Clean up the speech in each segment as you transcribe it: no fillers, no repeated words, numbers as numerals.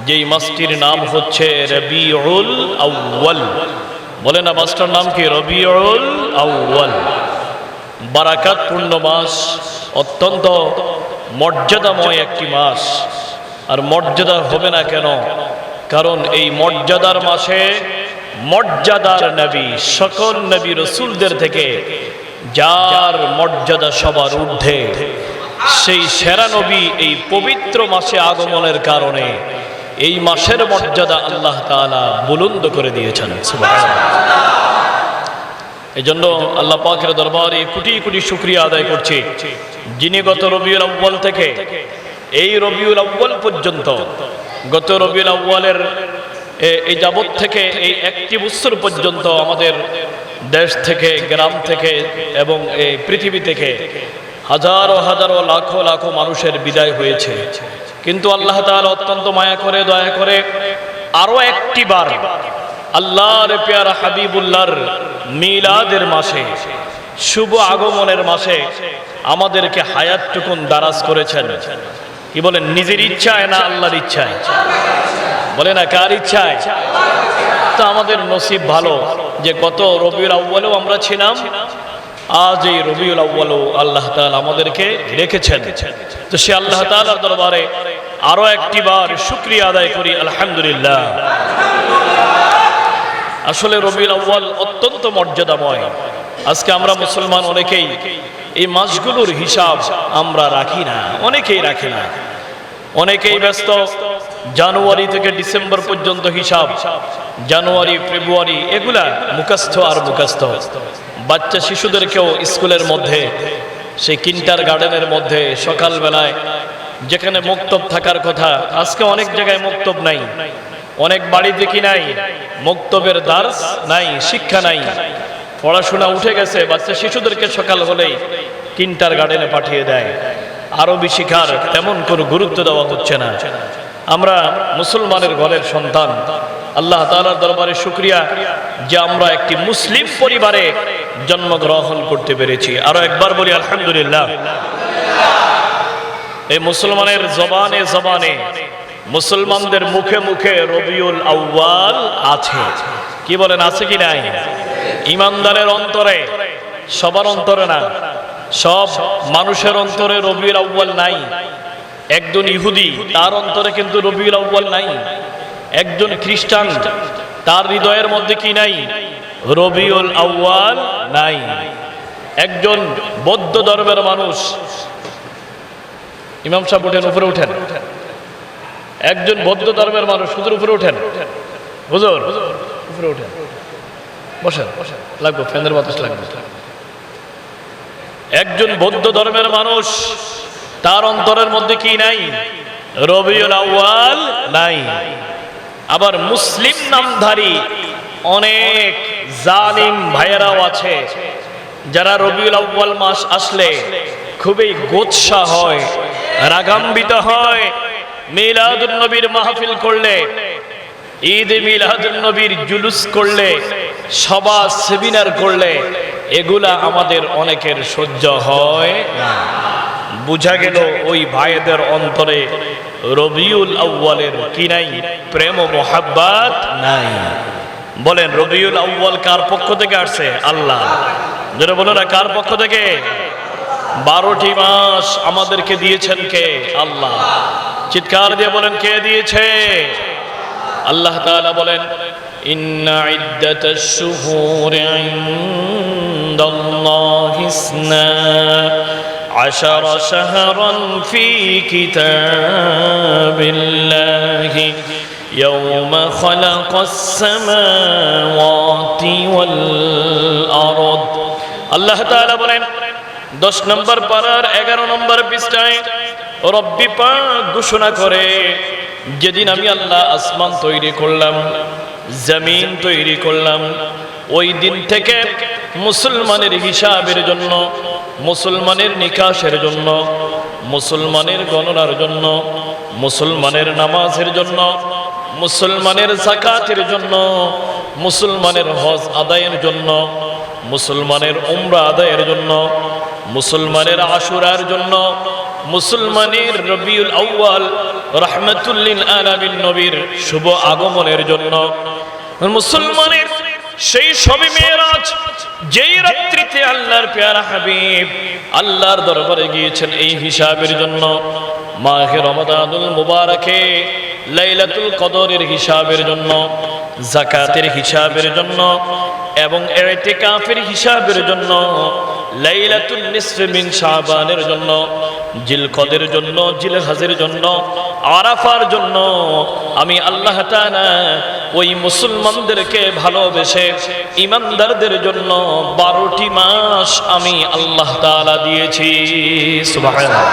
যেই মাসটির নাম হচ্ছে রবিউল আউয়াল। বলে না মাসটার নাম কি? রবিউল আউয়াল। বারাকাতপূর্ণ মাস, অত্যন্ত মর্যাদাময় একটি মাস। আর মর্যাদা হবে না কেন? কারণ এই মর্যাদার মাসে মর্যাদার নবী, সকল নবী রসুলদের থেকে যার মর্যাদা সবার ঊর্ধ্বে, সেই সেরা নবী এই পবিত্র মাসে আগমনের কারণে এই মাসের মর্যাদা আল্লাহ তাআলা বুলন্দ করে দিয়েছেন। সুবহানাল্লাহ। এই জন্য আল্লাহ পাকের দরবারে কোটি কোটি শুকরিয়া আদায় করছি, যিনি গত রবিউল আউয়াল থেকে এই রবিউল আউয়াল পর্যন্ত, গত রবিউল আউয়ালের এই যাবত থেকে এই একটি বছর পর্যন্ত আমাদের দেশ থেকে, গ্রাম থেকে এবং এই পৃথিবী থেকে হাজারো হাজারো লাখো লাখো মানুষের বিদায় হয়েছে। কিন্তু আল্লাহ তাআলা অত্যন্ত মায়া করে, দয়া করে আরো একটি বার আল্লাহর পেয়ারা হাবিবুল্লাহর মিলাদের মাসে, শুভ আগমনের মাসে আমাদেরকে হায়াতটুকুন দারাজ করেছেন। কি বলেন? নিজের ইচ্ছায় না আল্লাহর ইচ্ছায়? বলে না কার ইচ্ছায়? তো আমাদের নসিব ভালো যে গত রবিউল আউয়ালেও আমরা ছিলাম, আজ এই রবিউল আউয়ালও আল্লাহ তাআলা আমাদেরকে রেখেছেন। তো সে আল্লাহ তাআলার দরবারে আরো একটি বার শুকরিয়া আদায় করি, আলহামদুলিল্লাহ। আসলে রবিউল আউয়াল অত্যন্ত মর্যাদাময়। আজকে আমরা মুসলমান অনেকেই এই মাসগুলোর হিসাব আমরা রাখি না, অনেকেই রাখে না। অনেকেই ব্যস্ত জানুয়ারি থেকে ডিসেম্বর পর্যন্ত হিসাব, জানুয়ারি ফেব্রুয়ারি এগুলা মুখস্থ আর মুখস্থ। বাচ্চা শিশুদেরকেও স্কুলের মধ্যে, সেই কিন্টার গার্ডেনের মধ্যে সকালবেলায় যেখানে মুক্তব থাকার কথা, আজকে অনেক জায়গায় মুক্তব নাই, অনেক বাড়িতে কি নাই, মুক্তবের দার্স নাই, শিক্ষা নাই, পড়াশোনা উঠে গেছে। বাচ্চা শিশুদেরকে সকাল হলেই কিন্টার গার্ডেনে পাঠিয়ে দেয়। আরবি শিখার তেমন কোনো গুরুত্ব দেওয়া হচ্ছে না। আমরা মুসলমানের ঘরের সন্তান, আল্লাহ তাআলার দরবারে শুকরিয়া যে আমরা একটি মুসলিম পরিবারে জন্মগ্রহণ করতে পেরেছি। আরো একবার বলি আলহামদুলিল্লাহ। এই মুসলমানের জবানে জবানে, মুসলমানদের মুখে মুখে রবিউল আউয়াল আছে। কি বলেন, আছে কি নাই? ইমানদারের অন্তরে, সবার অন্তরে না, সব মানুষের অন্তরে রবিউল আউয়াল নাই। একজন ইহুদি, তার অন্তরে কিন্তু রবিউল আউয়াল নাই। একজন খ্রিস্টান, তার হৃদয়ের মধ্যে কি নাই? রবিউল আউয়াল নাই। একজন বৌদ্ধ ধর্মের মানুষ, ইমাম সাহেব উঠেন, উপরে উঠেন। একজন বৌদ্ধ ধর্মের মানুষ, হুজুর উপরে উঠেন, হুজুর উপরে উঠেন, বসেন, লাগবে ফ্যানের বাতাস লাগবে। একজন বৌদ্ধ ধর্মের মানুষ, তার অন্তরের মধ্যে কি নাই? রবিউল আউয়াল নাই। আবার মুসলিম নামধারী অনেক জালিম ভাইয়েরাও আছে, যারা রবিউল আউয়াল মাস আসলে খুবই গোৎসা হয়, রাগান্বিত হয়। মিলাদুন নবীর মাহফিল করলে, ঈদ মিলাদুন নবীর জুলুস করলে, সভা সেমিনার করলে, এগুলা আমাদের অনেকের সহ্য হয় না। বুঝা গেল ওই ভাইদের অন্তরে রবিউল আউয়ালের কি নাই? প্রেম ও মোহাব্বত নাই। বলেন রবিউল আউয়াল কার পক্ষ থেকে আসছে? আল্লাহ। যারা বলো না কার পক্ষ থেকে? 12টি মাস আমাদেরকে দিয়েছেন কে? আল্লাহ। চিৎকার দিয়ে বলেন কে দিয়েছে? আল্লাহ তাআলা বলেন ইন্না ইদ্দাতাশ শুহুরি ইনদাল্লাহি ইসনা আশারা শাহরান ফি কিতাবিল্লাহি ইয়াওমা খালাকাস সামাওয়াতি ওয়াল আরদ। আল্লাহ তাআলা বলেন 10 নম্বর পারার 11 নম্বর পৃষ্ঠায় রব্বি পাক ঘোষণা করে, যেদিন আমি আল্লাহ আসমান তৈরি করলাম, জমিন তৈরি করলাম, ওই দিন থেকে মুসলমানের হিসাবের জন্য, মুসলমানের নিকাশের জন্য, মুসলমানের গণনার জন্য, মুসলমানের নামাজের জন্য, মুসলমানের যাকাতের জন্য, মুসলমানের হজ আদায়ের জন্য, মুসলমানের উমরা আদায়ের জন্য, মুসলমানের আশুরার জন্য, মুসলমানের রবিউল আউয়াল রাহমাতুল লিল আলামিন নবীর শুভ আগমনের জন্য, মুসলমানের সেই শবে মেরাজ যেই রাত্রিতে আল্লাহর পেয়ারা হাবিব আল্লাহর দরবারে গিয়েছেন এই হিসাবের জন্য, মাহে রমাদানুল মুবারকে লাইলাতুল কদরের হিসাবের জন্য, যাকাতের হিসাবের জন্য এবং ইতিকাফের হিসাবের জন্য, লাইলাতুল নিসফে মিন শাবানের জন্য, জিলকদের জন্য, জিলহজের জন্য, আরাফার জন্য আমি আল্লাহ তাআলা ওই মুসলমানদেরকে ভালোবেসে ঈমানদারদের জন্য 12টি মাস আমি আল্লাহ তাআলা দিয়েছি। সুবহানাল্লাহ।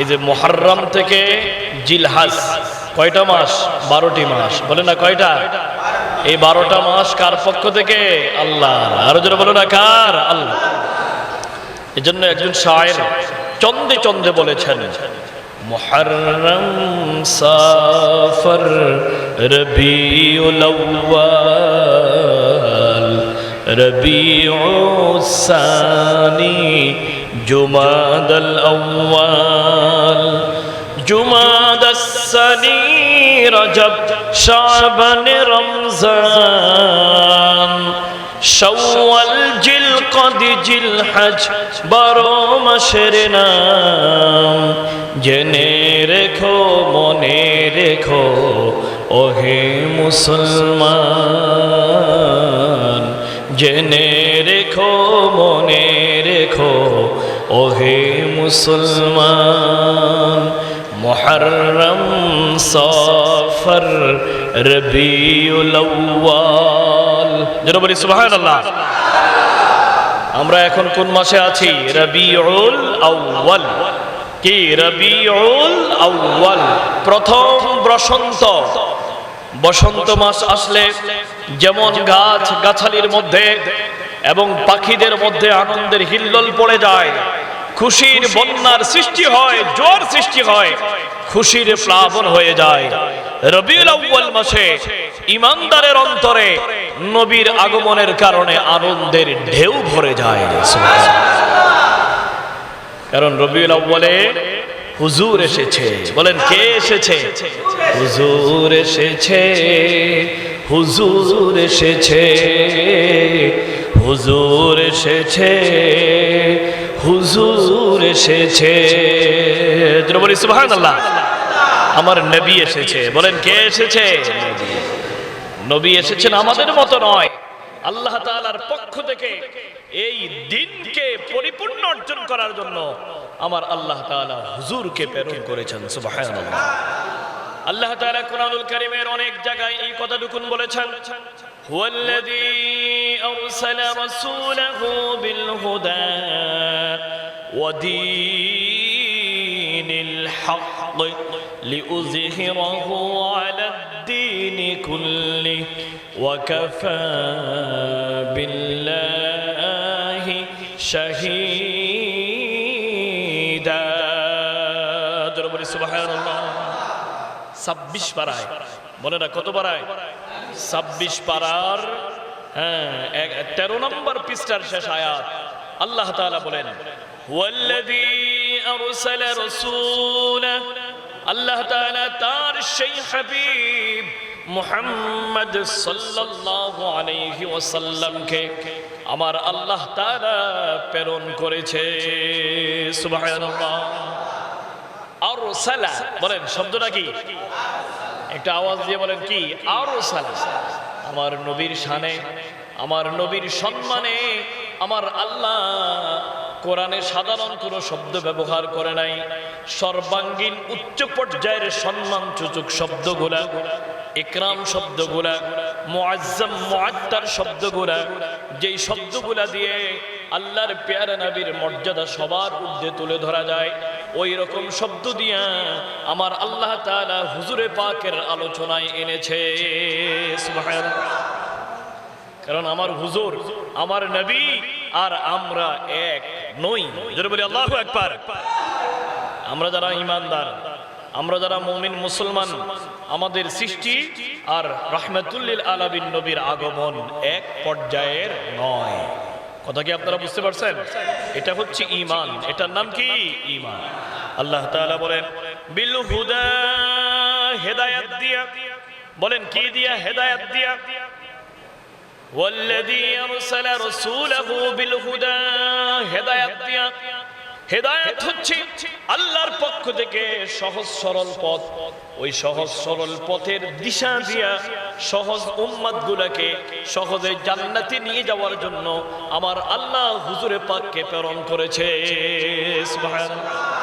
এই যে মুহররম থেকে জিলহজ কয়টা মাস? 12টি মাস। বলে না কয়টা? এই 12টা মাস কার পক্ষ থেকে? আল্লাহ। আরো জোরে বলো না কার? আল্লাহ। এজন্য একজন শায়ের চন্দে চন্দে বলেছেন, মুহররম সাফর রবিউল আউয়াল রবিউস সানি জুমাদাল আউয়াল জুমাদাস সানি রজব শাবান রমজান শাওয়াল জিলকদ জিলহজ 12 মাসের নাম। জেনে রেখো মনে রেখো ওহে মুসলমান, জেনে রেখো মনে রেখো ওহে মুসলমান। মুহররম সফর রবিউল আউয়াল। যেন বলি সুবহানাল্লাহ। আমরা এখন কোন মাসে আছি? রবিউল আউয়াল। কি? রবিউল আউয়াল, প্রথম বসন্ত। বসন্ত মাস আসলে যেমন গাছ গাছালির মধ্যে এবং পাখিদের মধ্যে আনন্দের হিল্লোল পড়ে যায়, খুশির বন্যার সৃষ্টি হয়, জোয়ার সৃষ্টি হয়, খুশির প্লাবন হয়ে যায়। রবিউল আউয়াল মাসে ঈমানদারের অন্তরে নবীর আগমনের কারণে আনন্দের ঢেউ ভরে যায়। কারণ রবিউল আউয়ালে হুজুর এসেছে। বলেন কে এসেছে? হুজুর এসেছে, হুজুর এসেছে, হুজুর এসেছে, হুজুর এসেছে। বলি সুবহানাল্লাহ। আমার নবী এসেছে। বলেন কে এসেছে? নবী এসেছেন আমাদের মতো নয়, আল্লাহ তাআলার পক্ষ থেকে এই দিনকে পরিপূর্ণ অর্জন করার জন্য আমার আল্লাহ তাআলা হুজুরকে প্রেরণ করেছেন। সুবহানাল্লাহ। আল্লাহ তাআলা কোরআনুল কারীমের অনেক জায়গায় এই কথাটুকুন বলেছেন, হুয়াল্লাযী আরসালা রাসূলাহু বিল হুদা ওয়া দীনিল হক লিউযহিরাহু আলাদ-দীনি কুল্লিহি ওয়া কাফা বিল্লাহি শাহীদা। বলি সুবহানাল্লাহ। 26 পারায়। বলে না কত পারায়? 26 পারার 13 নম্বর পৃষ্ঠার শেষ আয়াত। আল্লাহ তাআলা বলেন, হুয়াল্লাযী আরসালা রাসূলাহু, আল্লাহ তাআলা তার সেই হাবিব মুহাম্মদ সাল্লাল্লাহু আলাইহি ওয়াসাল্লামকে আমার আল্লাহ তাআলা প্রেরণ করেছে। সুবহানাল্লাহ। আরসালা, বলেন শব্দটা কি? একটা আওয়াজ দিয়ে বলেন কি? আরসালা। আমার নবীর শানে, আমার নবীর সম্মানে আমার আল্লাহ কোরআনে সাধারণ কোনো শব্দ ব্যবহার করে নাই। সর্বাঙ্গীন উচ্চ পর্যায়ের সম্মানসূচক শব্দগুলা, ইকরাম শব্দগুলা, মুআজ্জাম মুআত্তার শব্দগুলা, যেই শব্দগুলা দিয়ে আল্লাহর পেয়ারা নবীর মর্যাদা সবার ঊর্ধ্বে তুলে ধরা যায়, ওই রকম শব্দ দিয়া আমার আল্লাহ তাআলা হুজুরে পাকের আলোচনায় এনেছে। সুবহানাল্লাহ। কারণ আমার হুজুর, আমার নবী আর আমরা এক নই। জোরে বলি আল্লাহু আকবার। আমরা যারা ঈমানদার, আমরা যারা মুমিন মুসলমান, আমাদের সৃষ্টি আর রাহমাতুল লিল আলামিন নবীর আগমন এক পর্যায়ের নয়। কথা কি আপনারা বুঝতে পারছেন? এটা হচ্ছে ঈমান। এটার নাম কি? ঈমান। আল্লাহ তাআলা বলেন বিল হুদা, হেদায়েত দিয়া। বলেন কি দিয়া? হেদায়েত দিয়া। ওয়াল্লাযী আরসালা রাসূলাহু বিল হুদা, হেদায়েত দিয়া। হেদায়েত হচ্ছে আল্লাহর পক্ষ থেকে সহজ সরল পথ। ওই সহজ সরল পথের দিশা দিয়া সহজ উম্মতগুলোকে সহজে জান্নাতে নিয়ে যাওয়ার জন্য আমার আল্লাহ হুজুরে পাককে প্রেরণ করেছে। সুবহানাল্লাহ।